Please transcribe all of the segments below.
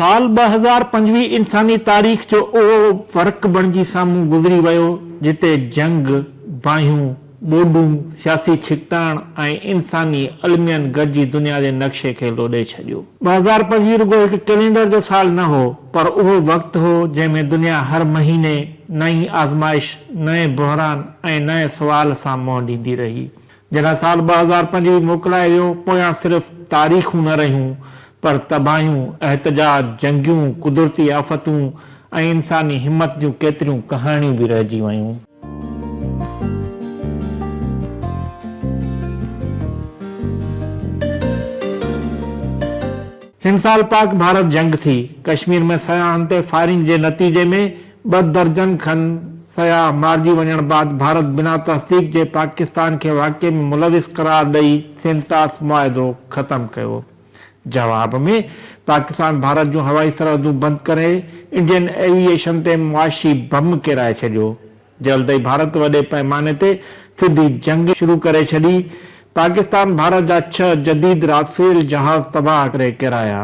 साल 2025 इंसानी तारीख़ जो उहो फ़र्क़ बणिजी साम्हूं गुज़री वियो जिते जंग, बाहियूं, ॿोॾूं, सियासी छिकताण ऐं इंसानी अलमियन गॾिजी दुनिया जे नक्शे खे लोॾे छॾियो। 2025 रुगो हिकु कैलेंडर जो साल न हो, पर उहो वक़्तु हो जंहिंमें दुनिया हर महीने नई आज़माइश, नए बहरान ऐं नए सुवाल सां मुंहुं ॾींदी रही। जॾहिं साल 2025 मोकिलाए वियो, पोयां सिर्फ़ तारीख़ूं न रहियूं, पर तबाहियूं, एहतजाज, जंगियूं, कुदरती आफ़तूं ऐं इंसानी हिम्मत जूं केतिरियूं कहाणियूं बि रहिजी वयूं। हिन साल पाक भारत जंग थी। कश्मीर में सयाहनि ते फायरिंग जे नतीजे में 2 दर्जन खनि सयाह मारिजी वञण बाद भारत बिना तस्दीक जे पाकिस्तान खे वाक़े में मुलविस करार ॾेई सेंतास मुआहिदो ख़त्म कयो। जवाब में पाकिस्तान भारत जूं हवाई सरहदूं बंदि करे इंडियन एविएशन ते मुआशी बम किराए छॾियो। जल्द ई भारत वॾे पैमाने ते सिधी जंग शुरू करे छॾी। पाकिस्तान भारत जा 6 जदीद राफेल जहाज तबाह करे किराया।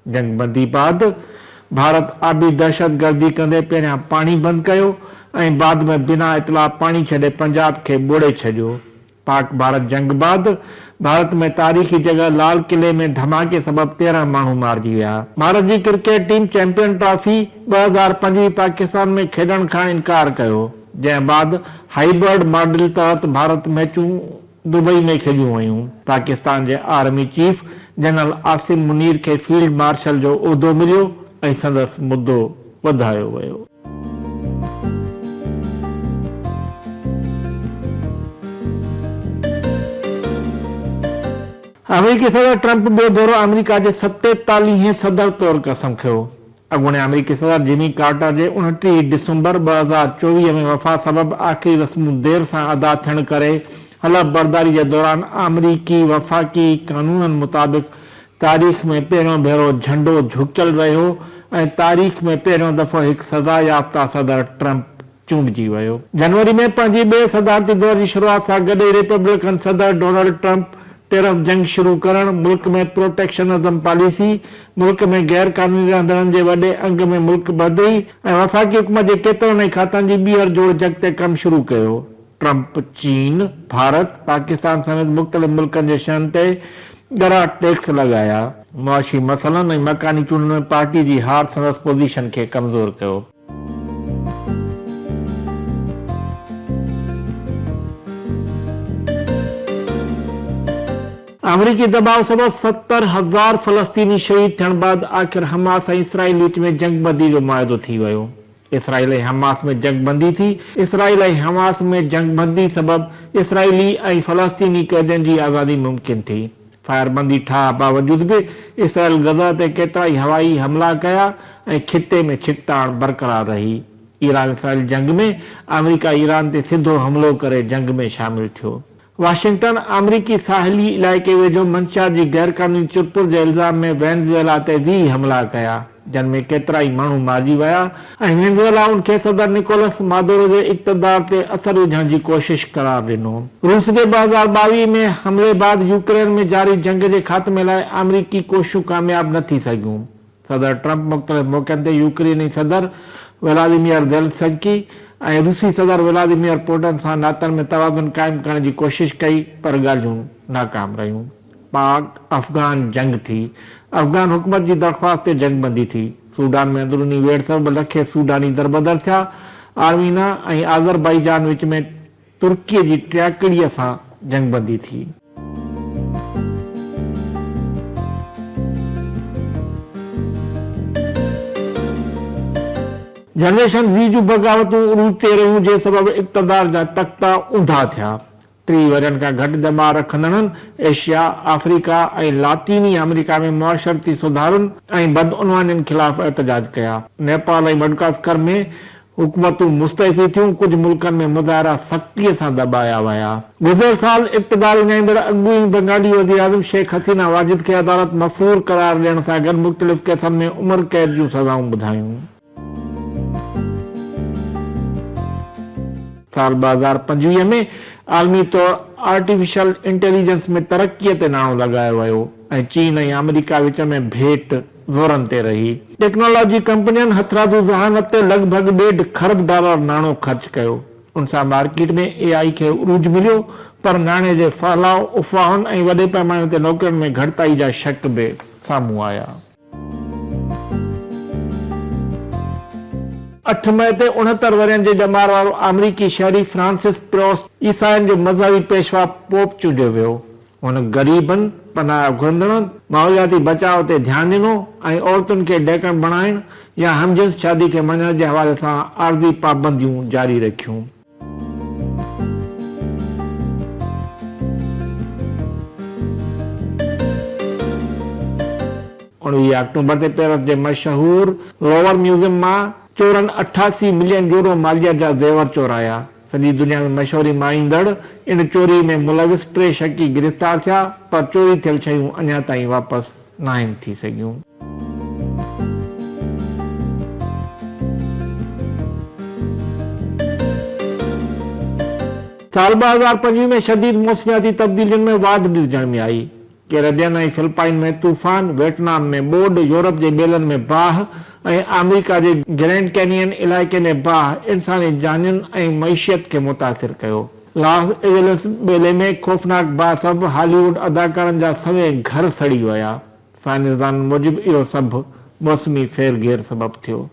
जंग बंदी बाद भारत आबी दहशतगर्दी कंदे पहिरियां पाणी बंदि कयो ऐं बाद में बिना इतला पाणी छॾे पंजाब खे ॿोड़े छॾियो। पाक भारत जंग बाद भारत में तारीख़ी जगह लाल किले में धमाके सबब 13 माण्हू मारिजी विया। भारत जी cricket team champion trophy 2025 Pakistan में खेॾण खां इनकार कयो, जंहिं बाद हाइब्रिड मॉडल तहत भारत मैचूं दुबई में खेॾियूं वयूं। पाकिस्तान जे army chief general Asim Munir खे फील्ड मार्शल जो उहिदो मिलियो ऐं संदसि मुद्दो वधायो वियो। अमेरिकी सदर ट्रंप ॿियो दौरो अमेरिका जे 47 सदर तौरु कसम खयो। अॻूणे अमेरिकी सदर जिमी कार्टर जे 29 दिसंबर 2024 में वफ़ात सबब आख़िरी रस्मूं देर सां अदा थियण करे हलफ़ बरदारी जे दौरान अमरीकी वफ़ाक़ी कानूननि मुताबिक़ तारीख़ में पहिरियों भेरो झंडो झुकियल रहियो ऐं तारीख़ में पहिरियों दफ़ो हिकु सज़ा याफ़्ता सदर ट्रंप चूंडिजी वियो। जनवरी में पंहिंजी ॿिए सदारती दौर जी शुरूआत सां गॾु ई रिपब्लिकन सदर डोनाल्ड ट्रंप टेरफ जंग शुरू करण, मुल्क में प्रोटेक्शनिज़म पॉलिसी, मुल्क में गैर कानूनी रहंदड़नि जे वॾे अंग में मुल्क बदई ऐं वफ़ाक़ी हुकूमत जे केतिरनि ई खातनि जी ॿीहर जोड़ जग ते कमु शुरू कयो। ट्रंप चीन, भारत, पाकिस्तान समेत मुख़्तलिफ़ मुल्कनि जे शयुनि ते ॻरा टैक्स लॻाया। मुआशी मसइलनि ऐं मकानी चूंडनि में पार्टी जी हार संदसि पोज़ीशन खे कमज़ोर कयो। अमरीकी दबाव सबब 70,000 फ़लस्तीनी शहीद थियण बाद आख़िर हमास ऐं इसराइल विच में जंगबंदी जो मुआहिदो थी वियो। इसराइल ऐं हमास में जंगबंदी थी। इसराइल ऐं हमास में जंगबंदी सबब इसराइली ऐं फ़लस्तीनी कैदियुनि जी आज़ादी मुमकिन थी। फायरबंदी ठाह बावजूद बि इसराइल गज़ा ते केतिरा ई हवाई हमला कया ऐं खिते में छिकताण बरक़रार रही। ईरान इसराइल जंग में अमेरिका ईरान ते सिधो हमलो करे जंग में शामिल थियो। वाशिंगटन अमरीकी साहिली इलाइक़े वेझो मंशा जी गैर कानूनी चुरपुर जे इल्ज़ाम में वेनेज़ुएला ते 20 हमला कया, जिन में केतिरा ई माण्हू मारिजी विया ऐं वेनेज़ुएला उनखे सदर निकोलस मादुरो जे इक़्तिदार ते असर विझण जी कोशिश करार ॾिनो। रूस जे 2022 में हमले बाद यूक्रेन में जारी जंग जे ख़ात्मे लाइ अमरीकी कोशिशूं कामयाब न थी सघियूं। सदर ट्रंप मुख़्तलिफ़ मौक़नि ते यूक्रेनी सदर व्लादिमीर ज़ेलेंस्की ऐं रूसी सदर व्लादिमीर पुतिन सां नातनि में तवाज़ुन क़ाइमु करण जी कोशिश कई, पर ॻाल्हियूं नाकाम रहियूं। पाक अफ़गान जंग थी। अफ़गान हुकूमत जी दरख़्वास्त ते जंगबंदी थी। सूडान में अंदरूनी वेड़ सबब लखे सूडानी दरबदर थिया। आर्मीना ऐं आज़रबाईजान विच में तुर्कीअ जी टियाकड़ीअ सां जंगबंदी थी। जनरेशन ज़ी जूं बग़ावतूं उरूज ते रहियूं, जे सबब इक़्तिदार जा तख़्ता ऊंधा थिया। 30 वरियनि खां घटि ॼमा रखंदड़नि एशिया, अफ्रीका ऐं लातीनी अमेरिका में मुआशरती सुधारनि ऐं बदउनवानियुनि ख़िलाफ़ एहतजाज कया। नेपाल ऐं मडगास्कर में हुकूमतूं मुस्तइफ़ी थियूं। कुझु मुल्कनि में मुज़ाहिरा सख़्तीअ सां दॿाया विया। गुज़िरियल साल इक़्तिदार विञाईंदड़ अॻूणी बंगाली वज़ीर आज़म शेख हसीना वाजिद खे अदालत मफ़रूर करार ॾियण सां गॾु मुख़्तलिफ़ केसनि में उमिरि क़ैद जूं सज़ाऊं ॿुधायूं। साल 2025 में आलमी तौर आर्टिफिशियल इंटेलिजेंस में तरक़ीअ ते नाणो लॻायो वियो ऐं चीन ऐं अमेरिका विच में भेट ज़ोरनि ते रही। टेक्नोलॉजी कंपनियुनि हथरादू ज़हानत ते लॻभॻि $1.5 खरब नाणो ख़र्च कयो। उन सां मार्केट में AI खे उरूज मिलियो, पर नाणे जे फहिलाउ, अफ़वाहुनि ऐं वॾे पैमाने ते नौकरियुनि में घटिताई जा शक बि साम्हूं आया। 8 मई ते 69 वरियनि जे ॼमार वारो अमरीकी शहरी फ्रांसिस प्रोस्ट ईसाइनि जो मज़हबी पेशवा पोप चूंडियो वियो। हुन ग़रीबनि, पनाह घुरंदड़नि, माहौलियाती बचाव ते ध्यानु ॾिनो ऐं औरतुनि खे ॾेकण बणाइण या हमजिन्स शादी खे मञण जे हवाले सां आर्ज़ी पाबंदियूं जारी रखियूं। 19 अक्टूबर ते पेरिस जे मशहूर लोवर म्यूज़ियम मां चोरनि 88 मिलियन यूरो मालियत जा ज़ेवर चोराया। सॼी दुनिया में मशहूरी माणींदड़ इन चोरी में मुलविस 3 शकी गिरफ़्तार थिया, पर चोरी थियल शयूं अञा ताईं वापसि न आहिनि थी सघियूं। साल 2025 में शदीद मौसमियाती तब्दीलियुनि में वाध ॾिसण में आई। कैरेबियन ऐं फिलिपाइन में तूफ़ान, वियतनाम में ॿोॾ, यूरोप जे ॿेलनि में बाहि ऐं अमेरिका जे ग्रैंड कैनियन इलाइक़े में बाहि इंसानी जानियुनि ऐं मईशियत खे मुतासिर कयो। लॉस एंजलिस ॿेले में ख़ौफ़नाक बाहि सबबि हॉलीवुड अदाकारनि जा सवें घर सड़ी विया। साइंसदाननि मूजिबि इहो सभु मौसमी फेरघेर सबबु थियो।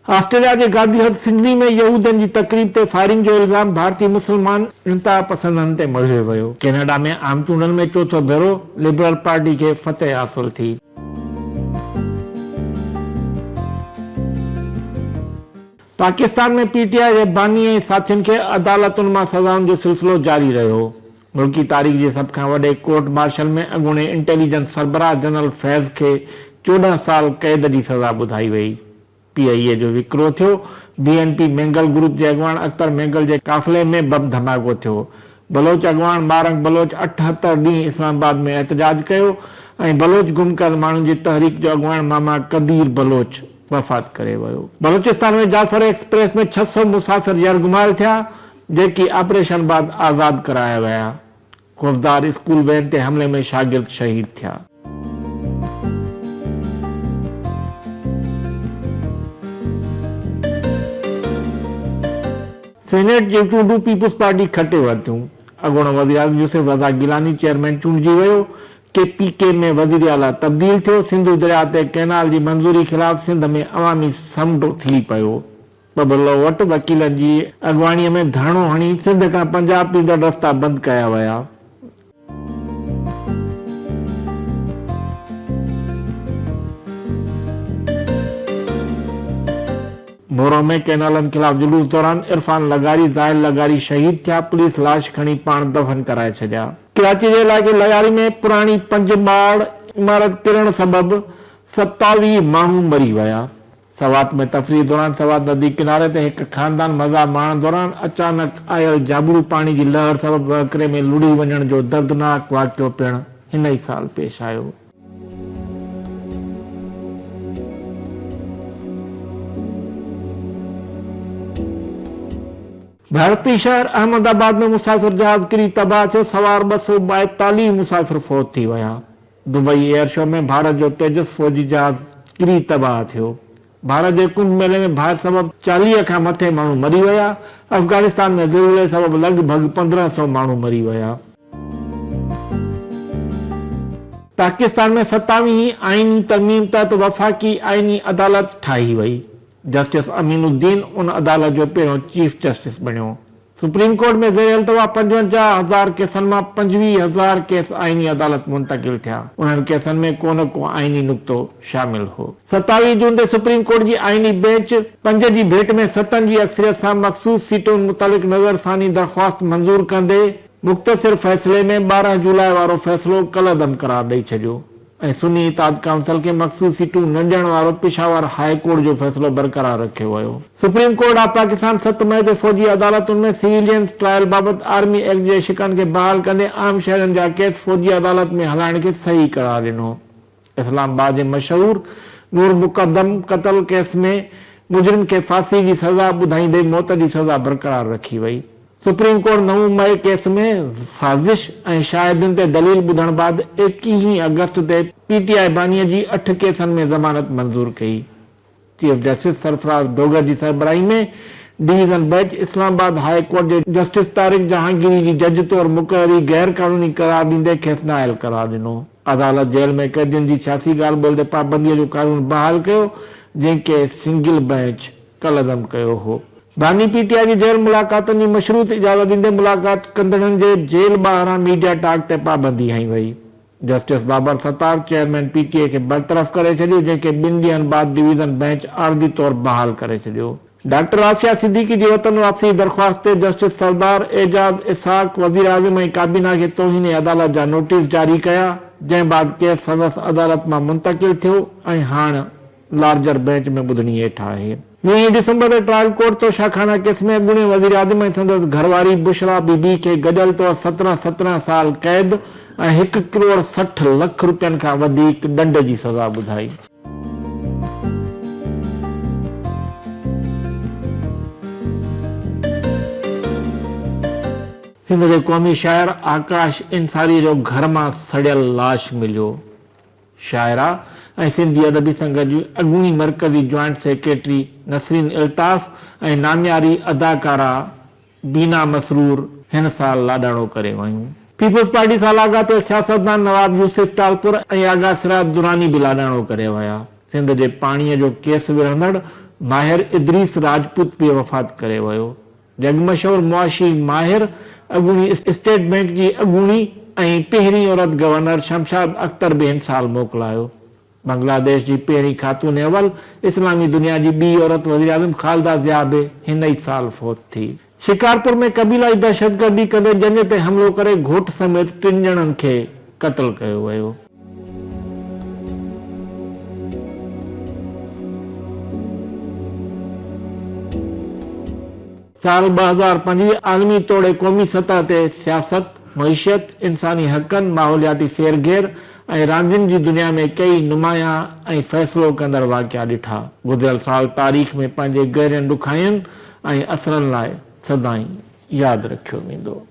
ऑस्ट्रेलिया के गांधीहद सिडनी में यहूदन की तकरीब ते फायरिंग जो इल्जाम भारतीय मुसलमान इंतहा पसंदन ते मढ़ियो वियो। कनाडा में आम चूंडनि में चौथो भेरो लिबरल पार्टी के फतेह हासिल थी। पाकिस्तान में PTI जे बानी ऐं साथियुनि खे अदालतुनि मां सज़ाउनि जो सिलसिलो जारी रहियो। मुल्की तारीख़ जे सभ खां वॾे कोर्ट मार्शल में अॻूणे इंटेलिजेंस सरबराह जनरल फैज़ खे 14 साल कैद जी सज़ा ॿुधाई वई। PIA जो विक्रो थियो। BNP मेंगल ग्रुप जे अॻवान अख्तर मेंगल जे काफ़िले में बम धमाको थियो। बलोच अॻवान बारंग बलोच 78 ॾींहं इस्लामाबाद में एहतजाज कयो ऐं बलोच गुम कयल माण्हुनि जी तहरीक जो अॻवान मामा कदीर बलोच वफ़ात करे वियो। बलोचिस्तान में जाफर एक्सप्रेस में 600 मुसाफ़िर यरगुमाल थिया, जेकी ऑपरेशन बाद आज़ाद कराया विया। ख़ौफ़दार स्कूल वैन ते हमले में शागिर्द शहीद थिया। सेनेट जे चूंडूं पीपुल्स पार्टी खटे वरितियूं। अॻूणो वज़ीर आज़म यूसुफ रज़ा गिलानी चेयरमैन चूंडिजी वियो। KPK में वज़ीर आला तब्दील थियो। सिंधु दरिया ते कैनाल जी मंज़ूरी ख़िलाफ़ सिंध में अवामी समुंड थी पियो। बबलो वटि वकीलनि जी अॻवाणीअ में धरणो हणी सिंध खां पंजाब ईंदड़ रस्ता बंदि कया विया। मोरो में कैनालनि ख़िलाफ़ जुलूस दौरान इरफान लगारी, ज़ाहिर लगारी शहीद थिया। पुलिस लाश खणी पाण दफ़न कराए छॾिया। कराची जे इलाइक़े लगारी में पुराणी 5 माड़ इमारत किरण सबबि 27 माण्हू मरी विया। सवात में तफ़रीह दौरान सवात नदी किनारे ते हिकु ख़ानदान मज़ा माणण दौरान अचानक आयल जाबरू पाणी जी लहर सबबि वकिरे में लुड़ी वञण जो दर्दनाक वाक़ियो पिणु हिन ई साल पेश आयो। भारतीय शहर अहमदाबाद में मुसाफ़िर जहाज किरी तबाह थियो। सवार 242 मुसाफ़िर फौत थी विया। दुबई एयर शो में भारत जो तेजस फौजी जहाज किरी तबाह थियो। भारत जे कुंभ मेले में बाहि सबबि 40 खां मथे माण्हू मरी विया। अफ़गानिस्तान में ज़िलज़िले सबबि लॻभॻि 1500 माण्हू मरी विया। पाकिस्तान में 27वीं आईनी तरमीम तहत वफ़ाक़ी आईनी अदालत ठाही वई। जस्टिस अमीनुद्दीन उन अदालत जो पहिरियों चीफ जस्टिस बणियो। सुप्रीम कोर्ट में ज़ेर अल्तवा 55,000 केसनि मां 25,000 केस आईनी अदालत मुंतकिल थिया। उन्हनि केसनि में को न को आईनी नुक़्तो शामिल हो। 27 जून ते सुप्रीम कोर्ट जी आईनी बेंच 5 जी भेट में 7 जी अक्सरियत सां मख़सूस सीटुनि मुतालिक़ नज़रसानी दरख़्वास्त मंज़ूर कंदे मुख़्तसिर फ़ैसिले में 12 जुलाई वारो फ़ैसिलो कलअदम करार ॾेई छॾियो ऐं सुन्नी इत्तेहाद काउंसिल खे मख़सूस सीटूं न ॾियण वारो पेशावर हाई कोर्ट जो फ़ैसिलो बरक़रार रखियो वियो। सुप्रीम कोर्ट ऑफ पाकिस्तान 7 मई ते फ़ौजी अदालतुनि में सिविलियन ट्रायल बाबति आर्मी एक्ट जे शिकनि खे बहाल कंदे आम शहरनि जा केस फ़ौजी अदालत में हलाइण खे सही करार ॾिनो। इस्लामाबाद जे मशहूर नूर मुक़दम क़त्ल केस में मुजरिम खे फांसी जी सज़ा ॿुधाईंदे मौत जी सज़ा बरक़रार रखी वई। सुप्रीम कोर्ट 9 मई केस में साजिश ऐं शाहिदनि ते दलील ॿुधण बाद 21 अगस्त ते पीटीआई बानीअ जी 8 केसनि में ज़मानत मंज़ूर कई। चीफ जस्टिस सरफराज डोगर जी सरबराही में division bench Islamabad high court जे जस्टिस तारिक जहांगीरी जी जज तौर मुक़ररी गैर कानूनी करार ॾींदे खेसि नाअहल करार ॾिनो। अदालत जेल में कैदियुनि जी सियासी ॻाल्हि ॿोल ते पाबंदीअ जो कानून बहाल कयो, जंहिंखे सिंगल बेंच कलअदम कयो हो। बानी पीटीआई जी जेल मुलाक़ातनि जी मशरूत इजाज़त ॾींदे मुलाक़ात कंदड़नि जे जेल ॿाहिरां मीडिया टॉक ते पाबंदी हई वई। जस्टिस बाबर सत्तार चेयरमैन पीटीआई खे बरतरफ़ करे छॾियो, जंहिंखे 2 ॾींहनि बाद डिवीज़न बेंच आर्ज़ी तौर बहाल करे छॾियो। डॉक्टर आसिया सिद्दीकी जी वतन वापसी दरख़्वास्त ते जस्टिस सरदार एजाज इसहाक वज़ीर आज़म ऐं काबीना खे तौहीन अदालत जा नोटिस जारी कया, जंहिं बाद केस संदसि अदालत मां मुंतक़िल थियो ऐं हाणे लार्जर बेंच में ॿुधणी हेठि आहे। 9 दिसंबर ते ट्रायल कोर्ट तो शाखाना केस में अॻूणे वज़ीर आज़म ऐं संदसि घरवारी बुशरा बीबी खे गॾियल तौर 17 साल कैद ऐं 1 करोड़ 60 लख रुपयनि खां वधीक ॾंड जी सज़ा ॿुधाई। सिंध जे क़ौमी शाइर आकाश इंसारी जो घर मां सड़ियल लाश मिलियो। शाइरा ऐं सिंधी अदबी संघ जी अॻूणी मरकज़ी जॉइंट सेक्रेटरी नसरीन अल्ताफ़ ऐं नामियारी अदाकारा बीना मसरूर हिन साल लाॾाणो करे वयूं। पीपल्स पार्टी सां लाॻापियल सियासतदान नवाब यूसुफ टालपुर ऐं आगा सिराज दुरानी बि लाॾाणो करे विया। सिंध जे पाणीअ जो केस विढ़ंदड़ माहिर इदरीस राजपूत बि वफ़ात करे वियो। जगमशहूर मुआशी माहिर अॻूणी स्टेट बैंक जी अॻूणी ऐं पहिरीं औरत गवर्नर शमशाद अख्तर बि हिन साल मोकिलायो। बांग्लादेश जी पहिरीं ख़ातून अवल इस्लामी दुनिया जी ॿी औरत वज़ीर आज़म ख़ालिदा ज़िया बि हिन ई साल फ़ौत थी। शिकारपुर में क़बीलाई दहशतगर्दी कंदे जंज ते हमिलो करे घोट समेत 3 ॼणनि खे क़त्ल कयो वियो। साल 2005 आलमी तौर क़ौमी सतह ते सियासत, मईशत, इंसानी हक़नि, माहौलियाती फेरघेर ऐं रांदियुनि जी दुनिया में कई नुमाया ऐं फ़ैसिलो कंदड़ वाक़िया ॾिठा। गुज़िरियल साल तारीख़ में पंहिंजे गहरनि ॾुखाइनि ऐं असरनि लाइ सदाईं यादि रखियो वेंदो।